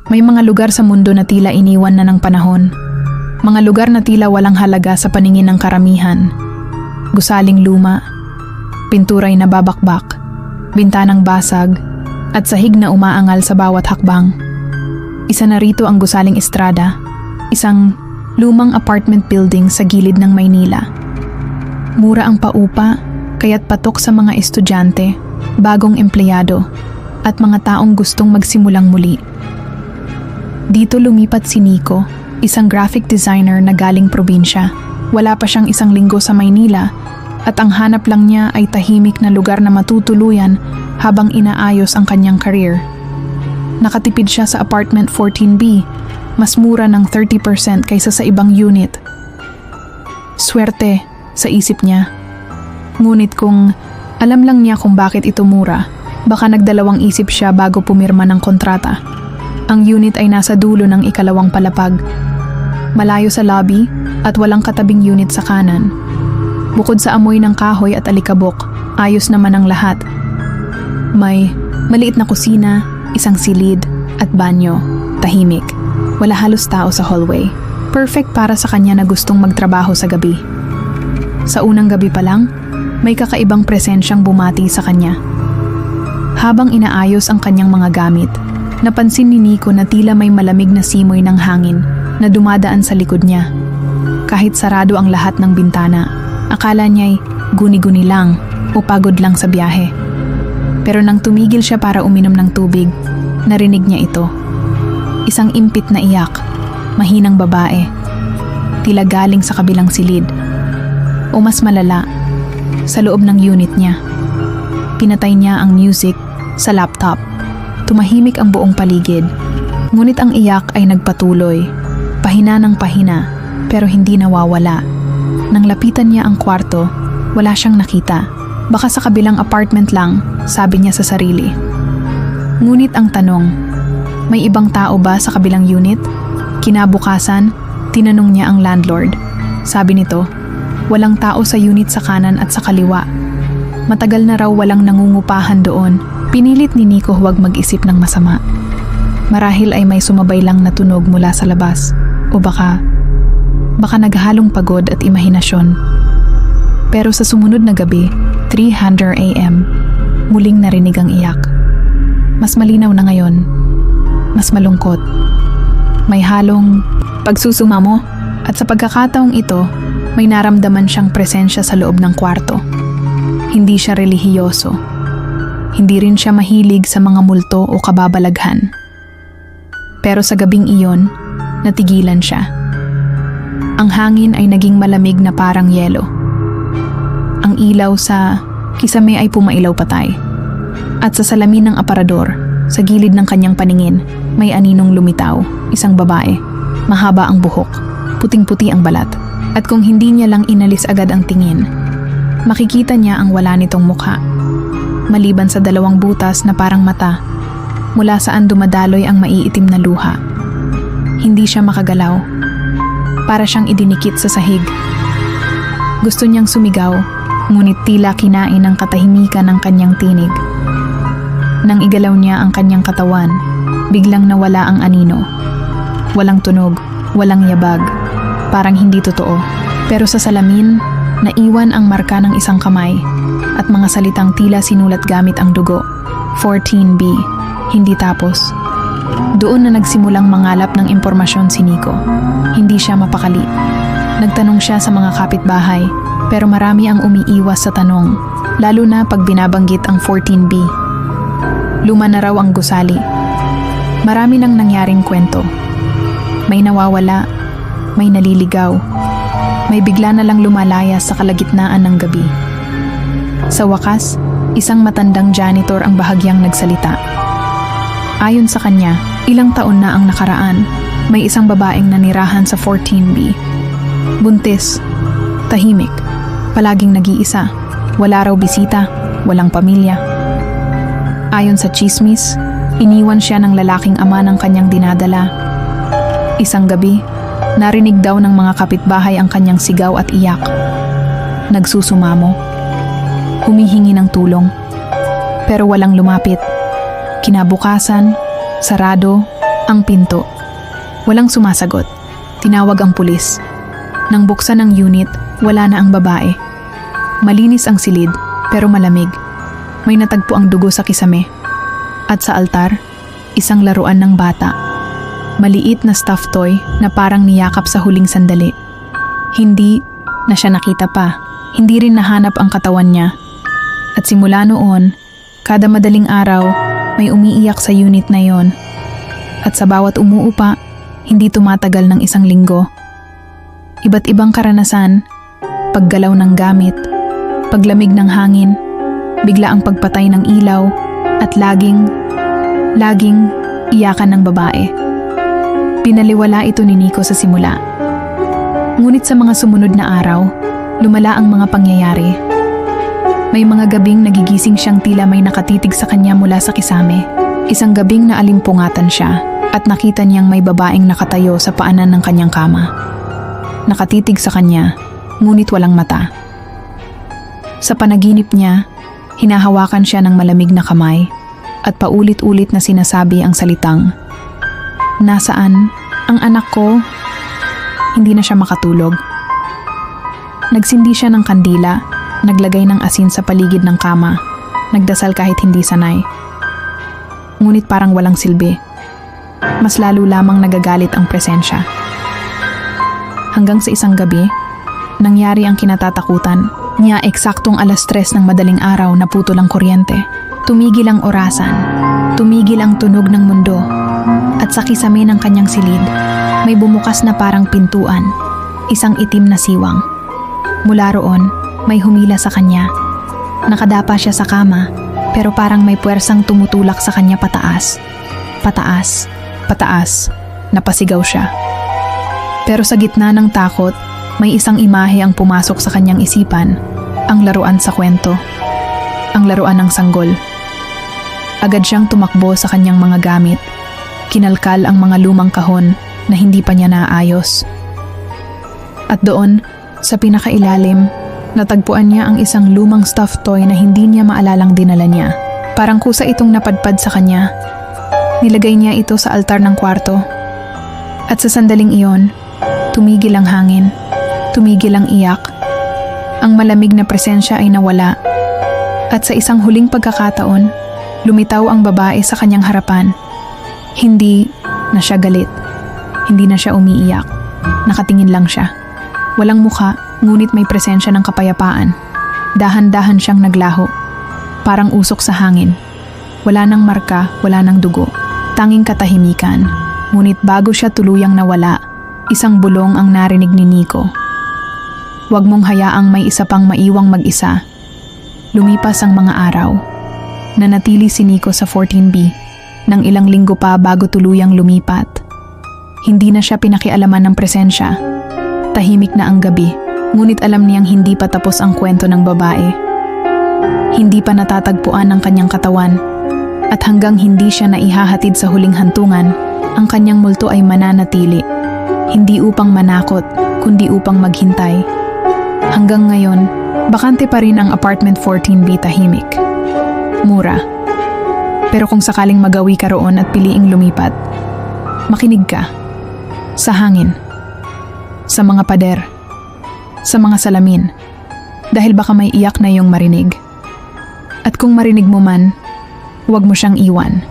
May mga lugar sa mundo na tila iniwan na ng panahon. Mga lugar na tila walang halaga sa paningin ng karamihan. Gusaling luma, pinturay na babakbak, bintanang basag, at sahig na umaangal sa bawat hakbang. Isa na rito ang Gusaling Estrada, isang lumang apartment building sa gilid ng Maynila. Mura ang paupa, kaya't patok sa mga estudyante, bagong empleyado, at mga taong gustong magsimulang muli. Dito lumipat si Nico, isang graphic designer na galing probinsya. Wala pa siyang isang linggo sa Maynila at ang hanap lang niya ay tahimik na lugar na matutuluyan habang inaayos ang kanyang career. Nakatipid siya sa apartment 14B, mas mura ng 30% kaysa sa ibang unit. Swerte, sa isip niya. Ngunit kung alam lang niya kung bakit ito mura, baka nagdalawang isip siya bago pumirma ng kontrata. Ang unit ay nasa dulo ng ikalawang palapag. Malayo sa lobby at walang katabing unit sa kanan. Bukod sa amoy ng kahoy at alikabok, ayos naman ang lahat. May maliit na kusina, isang silid, at banyo. Tahimik. Wala halos tao sa hallway. Perfect para sa kanya na gustong magtrabaho sa gabi. Sa unang gabi pa lang, may kakaibang presensyang bumati sa kanya. Habang inaayos ang kanyang mga gamit, napansin ni Nico na tila may malamig na simoy ng hangin na dumadaan sa likod niya. Kahit sarado ang lahat ng bintana, akala niya'y guni-guni lang o pagod lang sa biyahe. Pero nang tumigil siya para uminom ng tubig, narinig niya ito. Isang impit na iyak, mahinang babae, tila galing sa kabilang silid. O mas malala, sa loob ng unit niya. Pinatay niya ang music sa laptop. Tumahimik ang buong paligid. Ngunit ang iyak ay nagpatuloy. Pahina ng pahina, pero hindi nawawala. Nang lapitan niya ang kwarto, wala siyang nakita. Baka sa kabilang apartment lang, sabi niya sa sarili. Ngunit ang tanong, may ibang tao ba sa kabilang unit? Kinabukasan, tinanong niya ang landlord. Sabi nito, walang tao sa unit sa kanan at sa kaliwa. Matagal na raw walang nangungupahan doon. Pinilit ni Nico huwag mag-isip ng masama. Marahil ay may sumabay lang na tunog mula sa labas. O baka naghalong pagod at imahinasyon. Pero sa sumunod na gabi, 3:00 AM, muling narinig ang iyak. Mas malinaw na ngayon. Mas malungkot. May halong pagsusumamo at sa pagkakataong ito, may naramdaman siyang presensya sa loob ng kwarto. Hindi siya relihiyoso. Hindi rin siya mahilig sa mga multo o kababalaghan. Pero sa gabing iyon, natigilan siya. Ang hangin ay naging malamig na parang yelo. Ang ilaw sa kisame ay pumailaw patay. At sa salamin ng aparador, sa gilid ng kanyang paningin, may aninong lumitaw, isang babae. Mahaba ang buhok, puting-puti ang balat. At kung hindi niya lang inalis agad ang tingin, makikita niya ang wala nitong mukha. Maliban sa dalawang butas na parang mata, mula saan dumadaloy ang maiitim na luha. Hindi siya makagalaw. Para siyang idinikit sa sahig. Gusto niyang sumigaw, ngunit tila kinain ng katahimikan ng kanyang tinig. Nang igalaw niya ang kanyang katawan, biglang nawala ang anino. Walang tunog, walang yabag, parang hindi totoo. Pero sa salamin, naiwan ang marka ng isang kamay at mga salitang tila sinulat gamit ang dugo. 14B, hindi tapos. Doon na nagsimulang mangalap ng impormasyon si Nico. Hindi siya mapakali. Nagtanong siya sa mga kapitbahay, pero marami ang umiiwas sa tanong, lalo na pag binabanggit ang 14B. Luma na raw ang gusali. Marami nang nangyaring kwento. May nawawala, may naliligaw, may bigla na lang lumalayas sa kalagitnaan ng gabi. Sa wakas, isang matandang janitor ang bahagyang nagsalita. Ayon sa kanya, ilang taon na ang nakaraan, may isang babaeng nanirahan sa 14B. Buntis, tahimik, palaging nag-iisa, wala raw bisita, walang pamilya. Ayon sa chismis, iniwan siya ng lalaking ama ng kanyang dinadala. Isang gabi, narinig daw ng mga kapitbahay ang kanyang sigaw at iyak. Nagsusumamo. Humihingi ng tulong. Pero walang lumapit. Kinabukasan, sarado, Ang pinto. Walang sumasagot. Tinawag ang pulis. Nang buksan ang unit, wala na ang babae. Malinis ang silid, pero malamig. May natagpo ang dugo sa kisame. At sa altar, isang laruan ng bata. Maliit na stuffed toy na parang niyakap sa huling sandali. Hindi na siya nakita pa. Hindi rin nahanap ang katawan niya. At simula noon, kada madaling araw, may umiiyak sa unit na yon. At sa bawat umuupa, hindi tumatagal ng 1 linggo. Iba't ibang karanasan, paggalaw ng gamit, paglamig ng hangin, bigla ang pagpatay ng ilaw, at laging iyakan ng babae. Pinaliwala ito ni Nico sa simula. Ngunit sa mga sumunod na araw, lumala ang mga pangyayari. May mga gabing nagigising siyang tila may nakatitig sa kanya mula sa kisame. Isang gabing na alimpungatan siya at nakita niyang may babaeng nakatayo sa paanan ng kanyang kama. Nakatitig sa kanya, ngunit walang mata. Sa panaginip niya, hinahawakan siya ng malamig na kamay at paulit-ulit na sinasabi ang salitang, "Nasaan ang anak ko?" Hindi na siya makatulog. Nagsindi siya ng kandila, naglagay ng asin sa paligid ng kama, nagdasal kahit hindi sanay. Ngunit parang walang silbi. Mas lalo lamang nagagalit ang presensya. Hanggang sa isang gabi, nangyari ang kinatatakutan. Niya eksaktong 3:00 ng madaling araw na putol ang kuryente. Tumigil ang orasan, tumigil ang tunog ng mundo, at sa kisame ng kanyang silid, may bumukas na parang pintuan, isang itim na siwang. Mula roon, may humila sa kanya. Nakadapa siya sa kama, pero parang may puwersang tumutulak sa kanya pataas. Pataas, pataas, napasigaw siya. Pero sa gitna ng takot, may isang imahe ang pumasok sa kanyang isipan, ang laruan sa kwento. Ang laruan ng sanggol. Agad siyang tumakbo sa kanyang mga gamit. Kinalkal ang mga lumang kahon na hindi pa niya naayos. At doon, sa pinakailalim, natagpuan niya ang isang lumang stuffed toy na hindi niya maalalang dinala niya. Parang kusa itong napadpad sa kanya. Nilagay niya ito sa altar ng kwarto. At sa sandaling iyon, tumigil ang hangin, tumigil ang iyak. Ang malamig na presensya ay nawala. At sa isang huling pagkakataon, lumitaw ang babae sa kanyang harapan. Hindi na siya galit. Hindi na siya umiiyak. Nakatingin lang siya. Walang mukha, ngunit may presensya ng kapayapaan. Dahan-dahan siyang naglaho. Parang usok sa hangin. Wala nang marka, wala nang dugo. Tanging katahimikan. Ngunit bago siya tuluyang nawala, isang bulong ang narinig ni Nico. "Huwag mong hayaang may isa pang maiwang mag-isa." Lumipas ang mga araw. Nanatili si Nico sa 14B nang ilang linggo pa bago tuluyang lumipat. Hindi na siya pinakialaman ng presensya. Tahimik na ang gabi, ngunit alam niyang hindi pa tapos ang kwento ng babae. Hindi pa natatagpuan ang kanyang katawan, at hanggang hindi siya naihahatid sa huling hantungan, ang kanyang multo ay mananatili. Hindi upang manakot, kundi upang maghintay. Hanggang ngayon, bakante pa rin ang apartment 14B tahimik. Mura. Pero kung sakaling magawi ka roon at piliing lumipat, makinig ka. Sa hangin. Sa mga pader. Sa mga salamin. Dahil baka may iyak na iyong marinig. At kung marinig mo man, huwag mo siyang iwan.